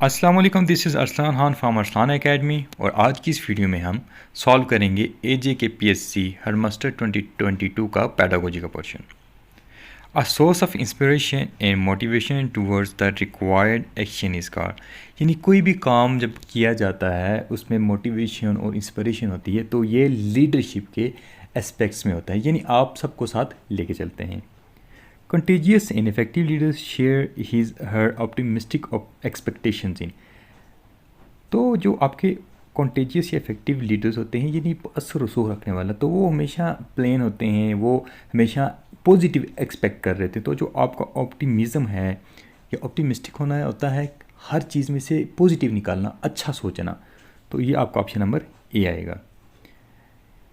अस्सलाम वालेकुम, this is Arsalan Khan from Arsalan academy. और आज की इस वीडियो में हम सॉल्व करेंगे एजे के पीएससी हेडमास्टर 2022 का पैडागोजी का portion. A source of inspiration and motivation towards the required action is called. यानी कोई भी काम जब किया जाता है उसमें मोटिवेशन और इंस्पिरेशन होती है, तो ये लीडरशिप के एस्पेक्ट्स में होता है, यानी आप सबको साथ लेके चलते हैं। Contagious and effective leaders share her optimistic expectations in। तो जो आपके कॉन्टेजियस या इफेक्टिव लीडर्स होते हैं, यानी असर रसूख रखने वाला, तो वो हमेशा प्लेन होते हैं, वो हमेशा पॉजिटिव एक्सपेक्ट कर रहे थे। तो जो आपका ऑप्टिमिज़म है या ऑप्टिमिस्टिक होना होता है हर चीज़ में से पॉजिटिव निकालना, अच्छा सोचना। तो ये आपका ऑप्शन नंबर ए आएगा।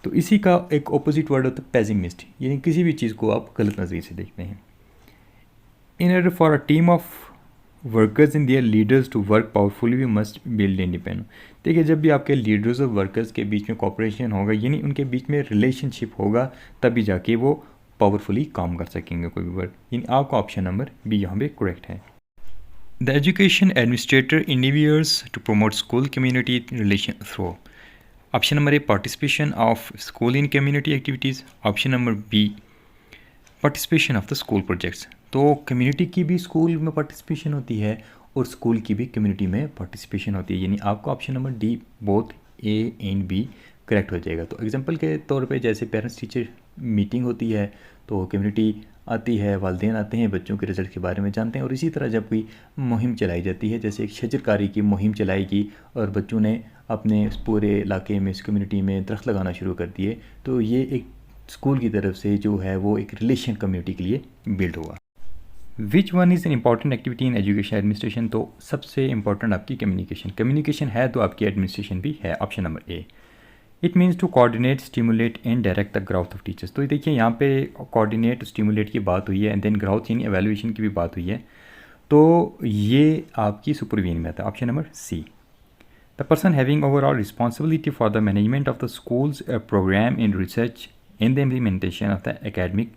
तो इसी का एक ऑपोजिट वर्ड होता है पेसिमिस्ट, यानी किसी भी चीज़ को आप गलत नज़रिए से देखते हैं। In order for a team of workers and their leaders to work powerfully, we must build independence। देखिए, जब भी आपके लीडर्स और वर्कर्स के बीच में कॉपरेशन होगा, यानी उनके बीच में रिलेशनशिप होगा, तभी जाके वो पावरफुली काम कर सकेंगे कोई भी वर्क। यानी आपका ऑप्शन नंबर बी यहाँ पे करेक्ट है। The education administrator endeavors to promote school community relation through. Option number A participation of school in community activities. Option number B participation of the school projects. तो community की भी school में participation होती है और school की भी community में पार्टिसिपेशन होती है, यानी आपका option number D both A and B correct हो जाएगा। तो एग्जांपल के तौर पे जैसे पेरेंट्स टीचर मीटिंग होती है तो कम्युनिटी आती है, वालिदैन आते हैं, बच्चों के रिज़ल्ट के बारे में जानते हैं। और इसी तरह जब कोई मुहिम चलाई जाती है, जैसे एक शजरकारी की मुहिम चलाएगी और बच्चों ने अपने पूरे इलाके में, इस कम्युनिटी में दरख्त लगाना शुरू कर दिए, तो ये एक स्कूल की तरफ से जो है वो एक रिलेशन कम्युनिटी के लिए बिल्ड हुआ। Which one is an important activity in education administration. तो सबसे इंपॉर्टेंट आपकी कम्युनिकेशन है, तो आपकी एडमिनिस्ट्रेशन भी है। Option number A. It means to coordinate, stimulate and direct the growth of teachers. तो देखिए, यहाँ पे कोऑर्डिनेट, स्टिमुलेट की बात हुई है एंड देन ग्रोथ यानी एवेल्यूएशन की भी बात हुई है, तो ये आपकी सुपरवीन में आता है। Option number C. The person having overall responsibility for the management of the schools program in research in the implementation of the academic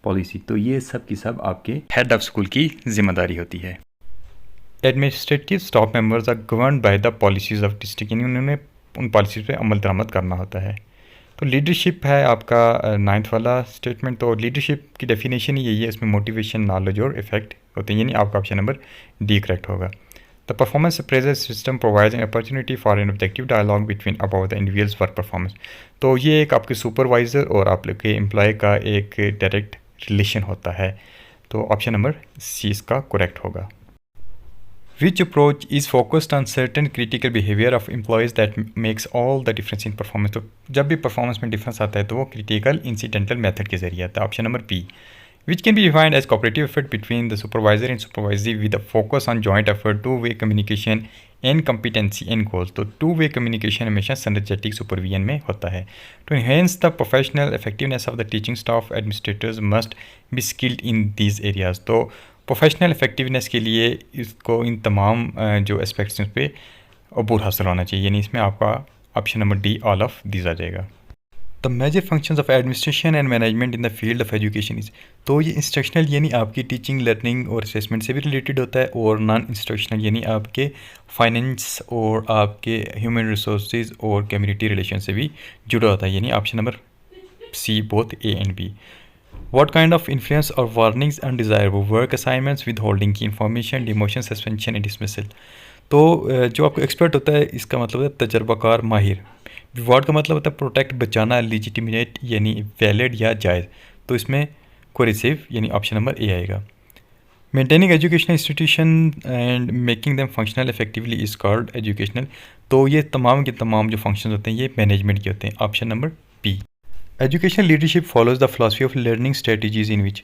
policy. तो ये सब की सब आपके हेड ऑफ स्कूल की जिम्मेदारी होती है। Administrative staff members are governed by the policies of district, यानी उन्होंने उन पॉलिसीज़ पे अमल दरामद करना होता है। तो लीडरशिप है आपका 9th वाला स्टेटमेंट। तो लीडरशिप की डेफिनेशन ही यही है, इसमें मोटिवेशन, नॉलेज और इफेक्ट होते हैं, यानी आपका ऑप्शन नंबर डी करेक्ट होगा। The performance appraisal system provides an opportunity for an objective dialogue between about the individuals work performance. तो ये एक आपके सुपरवाइज़र और आपके एम्प्लॉय का एक डायरेक्ट रिलेशन होता है। तो ऑप्शन नंबर सी इसका करेक्ट होगा। Which approach is focused on certain critical behaviour of employees that makes all the difference in performance. तो जब भी परफॉर्मेंस में डिफरेंस आता है तो वो क्रिटिकल इंसिडेंटल मेथड के जरिए आता है। Option number B. Which can be defined as cooperative effort between the supervisor and supervisory with a focus on joint effort, two way communication and competency and goals. तो two way communication हमेशा synergetic supervision में होता है। To enhance the professional effectiveness of the teaching staff, administrators must be skilled in these areas. तो professional effectiveness के लिए इसको इन तमाम जो एस्पेक्ट्स हैं उस पर अबूर हासिल होना चाहिए, यानी इसमें आपका option number D all of these आ जाएगा। The major functions of administration and management in the field of education is. तो ये इंस्ट्रक्शनल यानी आपकी टीचिंग, लर्निंग और असेसमेंट से भी रिलेटेड होता है, और नॉन इंस्ट्रक्शनल यानी आपके फाइनेंस और आपके ह्यूमन रिसोर्सेज और कम्युनिटी रिलेशन से भी जुड़ा होता है, यानी option number C both A and B. What kind of influence or warnings undesirable work assignments, withholding की information, demotion, suspension and dismissal। तो जो आपको एक्सपर्ट होता है इसका मतलब है तजर्बाकार, माहिर। विवाद का मतलब होता है प्रोटेक्ट, बचाना, लेजिटिमेट यानी वैलिड या जायज़। तो इसमें कोरिसिव यानी ऑप्शन नंबर ए आएगा। Maintaining educational institution and making them functional effectively is called educational. तो ये तमाम के तमाम जो फंक्शन होते हैं ये मैनेजमेंट के होते हैं। Option number B. Education leadership follows the philosophy of learning strategies in which.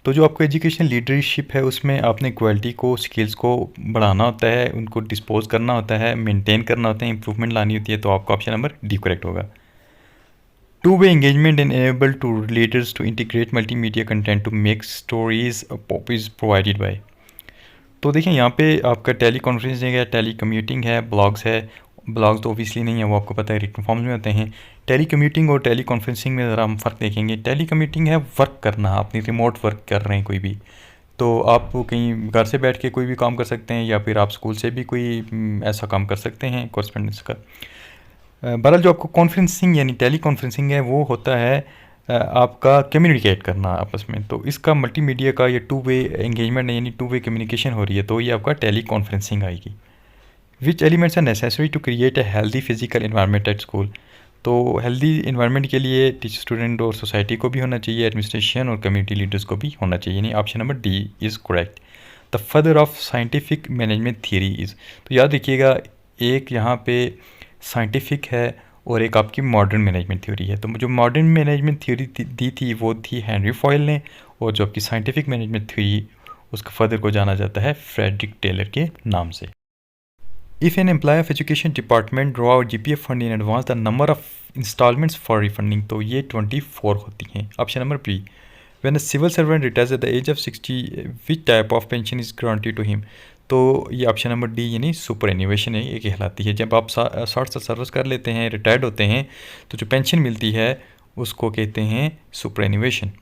तो जो आपको एजुकेशन लीडरशिप है उसमें आपने क्वालिटी को, स्किल्स को बढ़ाना होता है, उनको डिस्पोज करना होता है, मेंटेन करना होता है, इंप्रूवमेंट लानी होती है। तो आपका ऑप्शन नंबर डी करेक्ट होगा। Two way engagement enable to leaders to integrate multimedia content to make stories poppies provided by. तो देखिए, यहाँ पे आपका टेली कॉन्फ्रेंसिंग है, टेली कम्यूटिंग है, ब्लॉग्स है। ब्लॉग्स तो ऑब्वियसली नहीं है, वो आपको पता है रिटन फॉर्म्स में होते हैं। टेली कम्यूटिंग और टेली कॉन्फ्रेंसिंग में ज़रा हम फ़र्क देखेंगे। टेली कम्यूटिंग है वर्क करना, अपनी रिमोट वर्क कर रहे हैं कोई भी, तो आप कहीं घर से बैठ के कोई भी काम कर सकते हैं या फिर आप स्कूल से भी कोई ऐसा काम कर सकते हैं कॉरेस्पॉन्डेंस का। बहरहाल जो आपको कॉन्फ्रेंसिंग यानी टेली कॉन्फ्रेंसिंग है वो होता है आपका कम्युनिकेट करना आपस में। तो इसका मल्टीमीडिया का ये टू वे एंगेजमेंट यानी टू वे कम्युनिकेशन हो रही है, तो ये आपका टेली कॉन्फ्रेंसिंग आएगी। Which elements are necessary to create a healthy physical environment at school. तो हेल्दी इन्वायरमेंट के लिए टीचर, स्टूडेंट और सोसाइटी को भी होना चाहिए, एडमिनिस्ट्रेशन और कम्युनिटी लीडर्स को भी होना चाहिए, यानी option number D is correct. The father of scientific management theory is, तो याद रखिएगा एक यहाँ पे साइंटिफिक है और एक आपकी मॉडर्न मैनेजमेंट थ्योरी है। तो जो मॉडर्न मैनेजमेंट थ्योरी दी थी वो थी हेनरी फॉयल ने, और जो आपकी साइंटिफिक मैनेजमेंट थ्योरी उसका फादर को जाना जाता है फ्रेडरिक टेलर के नाम से। If an employee of education department draw out GPF fund in advance, the number of installments for refunding, तो ये 24 होती हैं। Option number B. When a civil servant retires at the age of 60, which type of pension is granted to him? तो ये option number D यानी super एन्युएशन है, ये कहलाती है। जब आप 60 साल सर्विस कर लेते हैं, रिटायर्ड होते हैं, तो जो पेंशन मिलती है उसको कहते हैं superannuation.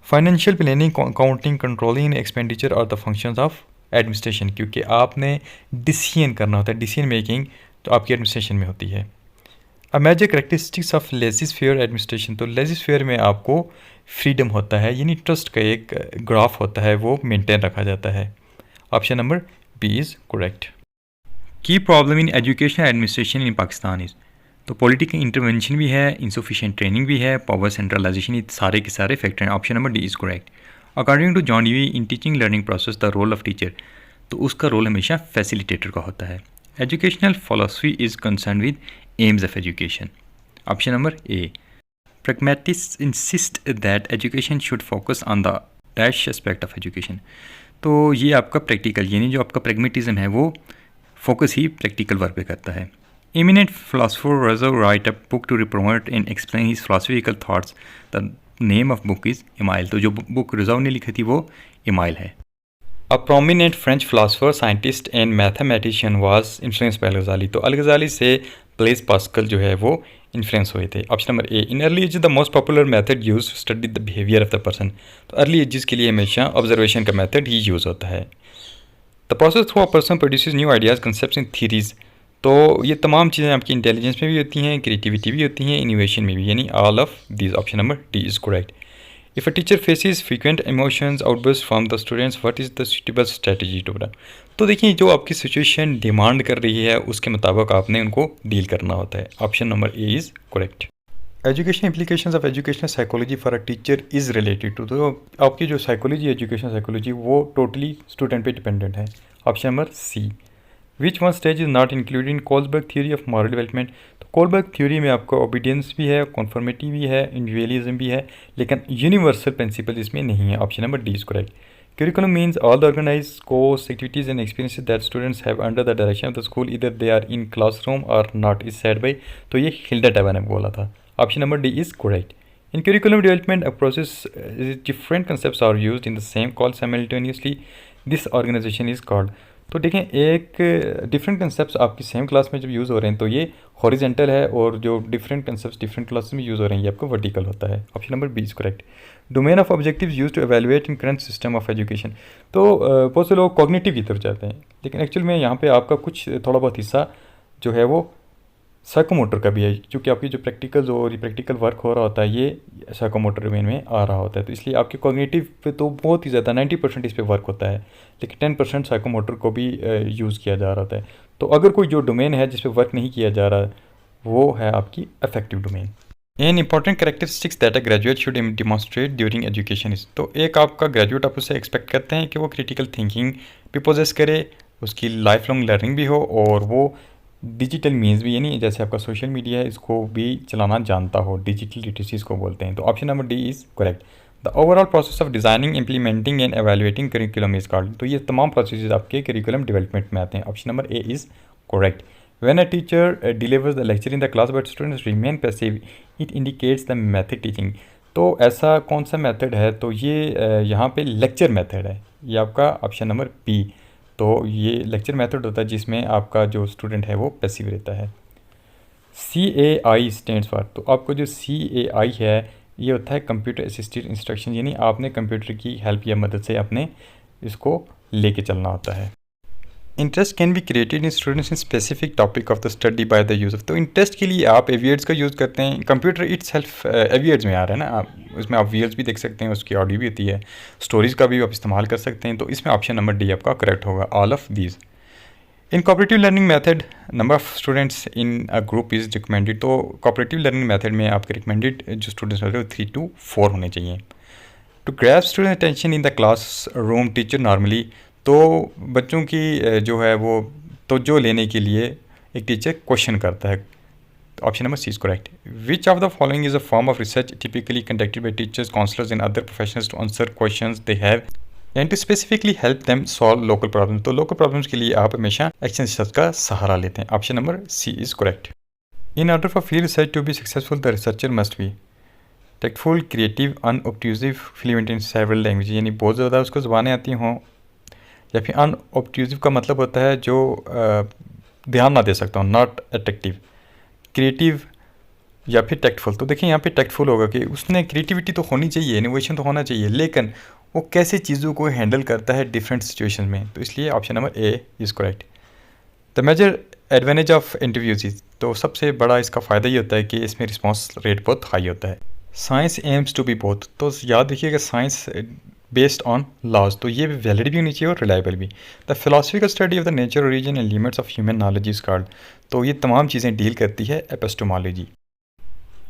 Financial planning, accounting, controlling expenditure और द फंक्शंस ऑफ एडमिनिस्ट्रेशन, क्योंकि आपने डिसीजन करना होता है, डिसीजन मेकिंग तो आपकी एडमिनिस्ट्रेशन में होती है। A major characteristics of laissez faire administration, तो लेजिस फेयर में आपको फ्रीडम होता है, यानी ट्रस्ट का एक ग्राफ होता है वो मेंटेन रखा जाता है। Option number B is correct. की problem in education administration in Pakistan is, तो पॉलिटिकल इंटरवेंशन भी है, इंसफिशिएंट ट्रेनिंग भी है, पावर सेंट्रलाइजेशन, ये सारे के सारे फैक्टर हैं। Option number D is correct. According to John Dewey in teaching learning process the role of teacher, तो उसका रोल हमेशा फैसिलिटेटर का होता है। Educational philosophy is concern with aims of education. Option number A. Pragmatists insist that education should focus on the dash aspect of education, तो ये आपका practical यानी जो आपका प्रैग्मेटिज्म है वो फोकस ही प्रैक्टिकल वर्क पे करता है। Eminent philosopher Rousseau write a book to repromote and explain his philosophical thoughts, the name of book is Emile, तो जो बुक रज़ो ने लिखी थी वो इमाइल है। A prominent French philosopher, scientist and mathematician was influenced by Al Ghazali, तो Al Ghazali से Blaise Pascal जो है वो इन्फ्लुएंस हुए थे। Option number A. In early age the most popular method use to study the behaviour of the person, तो early ages के लिए हमेशा ऑब्जर्वेशन का मेथड ही यूज़ होता है। The process through a person produces new ideas, concepts and theories, तो ये तमाम चीज़ें आपकी इंटेलिजेंस में भी होती हैं, क्रिएटिविटी भी होती हैं, इनोवेशन में भी, यानी all of these. Option number D is correct. If a teacher faces frequent emotions outbursts from the students, what is the suitable strategy to run? तो देखिए जो आपकी सिचुएशन डिमांड कर रही है उसके मुताबिक आपने उनको डील करना होता है। Option number A is correct. Education implications of educational psychology for a teacher is related to, तो आपकी जो साइकोलॉजी एजुकेशन साइकोलॉजी वो टोटली स्टूडेंट पे डिपेंडेंट है। Option number C. Which one stage is not included in Kohlberg theory of moral development, तो Kohlberg theory में आपका obedience भी है, कॉन्फर्मिटी भी है, इंडिविजुअलिज्म भी है, लेकिन यूनिवर्सल प्रिंसिपल इसमें नहीं है। Option number D is correct. Curriculum means all the organise course activities and experiences that students have under the direction of the school either they are in classroom or not is said by, तो ये Hilda Taba ने बोला था। Option number D is correct. In curriculum development, a process different concepts are used in the same call simultaneously. This organization is called, तो देखें एक different concept आपकी same class में जब यूज़ हो रहे हैं तो ये हॉरिजेंटल है, और जो डिफरेंट कंसेप्ट डिफरेंट क्लास में यूज़ हो रहे हैं ये आपको वर्टिकल होता है। Option number B is correct. Domain of objectives use to evaluate in current system of education, तो बहुत से लोग कॉग्निटिव की तरफ जाते हैं, लेकिन एक्चुअल में यहाँ पे आपका कुछ थोड़ा बहुत हिस्सा जो है वो साइकोमोटर का भी है, क्योंकि आपकी जो प्रैक्टिकल और प्रैक्टिकल वर्क हो रहा होता है ये साइकोमोटर डोमेन में आ रहा होता है, तो इसलिए आपके कॉग्निटिव पे तो बहुत ही ज़्यादा 90% इस पे वर्क होता है, लेकिन 10% साइकोमोटर को भी यूज़ किया जा रहा होता है। तो अगर कोई जो डोमेन है जिस पे वर्क नहीं किया जा रहा वो है आपकी affective domain. An important characteristics that a graduate should demonstrate during education is, तो एक आपका ग्रेजुएट आप उससे एक्सपेक्ट करते हैं कि वो क्रिटिकल थिंकिंग भी पोजेस करे, उसकी लाइफ लॉन्ग लर्निंग भी हो, और वो डिजिटल मीन्स भी यानी जैसे आपका सोशल मीडिया है इसको भी चलाना जानता हो, डिजिटल लिटरेसी इसको बोलते हैं। तो option number D is correct. The overall process of designing, implementing and evaluating curriculum is called, तो ये तमाम प्रोसेस आपके करिकुलम डेवलपमेंट में आते हैं। Option number A is correct. When a teacher delivers the lecture in the class but students remain passive it indicates the method teaching, तो ऐसा कौन सा मेथड है, तो ये यहाँ पे लेक्चर मेथड है, ये आपका ऑप्शन नंबर बी, तो ये लेक्चर मेथड होता है जिसमें आपका जो स्टूडेंट है वो पैसिव रहता है। CAI स्टैंड्स फॉर, तो आपको जो CAI है ये होता है कंप्यूटर असिस्टेड इंस्ट्रक्शन, यानी आपने कंप्यूटर की हेल्प या मदद से अपने इसको लेके चलना होता है। Interest can be created in students in specific topic of the study by the use of, तो इंटरेस्ट के लिए आप एवियर्ड्स का यूज़ करते हैं। कंप्यूटर इट्सेल्फ एवियर्ड्स में आ रहा है ना, आप उसमें आप वीएल्स भी देख सकते हैं, उसकी ऑडियो भी होती है, स्टोरीज़ का भी आप इस्तेमाल कर सकते हैं। तो इसमें ऑप्शन नंबर डी आपका करेक्ट होगा, all of these. In cooperative learning method number of students in a group is recommended, तो कोऑपरेटिव लर्निंग मेथड में आपके रिकमेंडेड जो स्टूडेंट्स होते हैं वो 3 to 4 होने चाहिए। To grab student attention in the class room teacher normally, तो बच्चों की जो है वो तवज्जो लेने के लिए एक टीचर क्वेश्चन करता है। Option number C is correct. Which of the following is a form of research typically conducted by teachers, counsellors and other professionals to answer questions they have and to specifically help them solve local problem, तो local problems के लिए आप हमेशा action research का सहारा लेते हैं। Option number C is correct. In order for field research to be successful the researcher must be tactful, creative, unobtrusive, fluent in several language, यानी बहुत ज़्यादा उसको ज़बानें आती हों, या फिर अनऑब्ट्यूजिव का मतलब होता है जो ध्यान ना दे सकता हूँ, नॉट अट्रैक्टिव, क्रिएटिव या फिर टेक्टफुल। तो देखिए यहाँ पे टेक्टफुल होगा कि उसने क्रिएटिविटी तो होनी चाहिए, इनोवेशन तो होना चाहिए, लेकिन वो कैसे चीज़ों को हैंडल करता है डिफरेंट सिचुएशन में, तो इसलिए option number A is correct. The major advantage of interviews is, तो सबसे बड़ा इसका फ़ायदा ये होता है कि इसमें रिस्पॉन्स रेट बहुत हाई होता है। Science aims to be both, तो याद रखिएगा साइंस बेस्ड ऑन लॉज, तो ये वैलिड भी होनी चाहिए और रिलायबल भी। The philosophical study of the nature, origin and limits of human knowledge is called, तो ये तमाम चीज़ें डील करती है एपिस्टेमोलॉजी।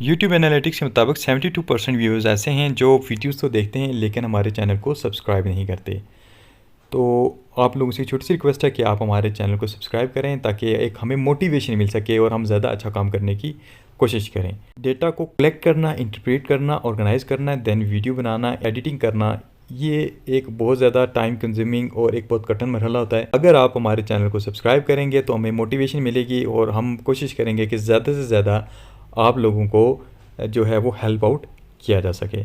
यूट्यूब एनालिटिक्स के मुताबिक 72% व्यूअर्स ऐसे हैं जो वीडियोस तो देखते हैं लेकिन हमारे चैनल को सब्सक्राइब नहीं करते। तो आप लोगों से छोटी सी रिक्वेस्ट है कि आप हमारे चैनल को सब्सक्राइब करें ताकि एक हमें मोटिवेशन मिल सके और हम ज़्यादा अच्छा काम करने की कोशिश करें। डेटा को कलेक्ट करना, इंटरप्रेट करना, ऑर्गेनाइज करना, देन वीडियो बनाना, एडिटिंग करना, ये एक बहुत ज़्यादा टाइम कंज्यूमिंग और एक बहुत कठिन मरहला होता है। अगर आप हमारे चैनल को सब्सक्राइब करेंगे तो हमें मोटिवेशन मिलेगी और हम कोशिश करेंगे कि ज़्यादा से ज़्यादा आप लोगों को जो है वो हेल्प आउट किया जा सके।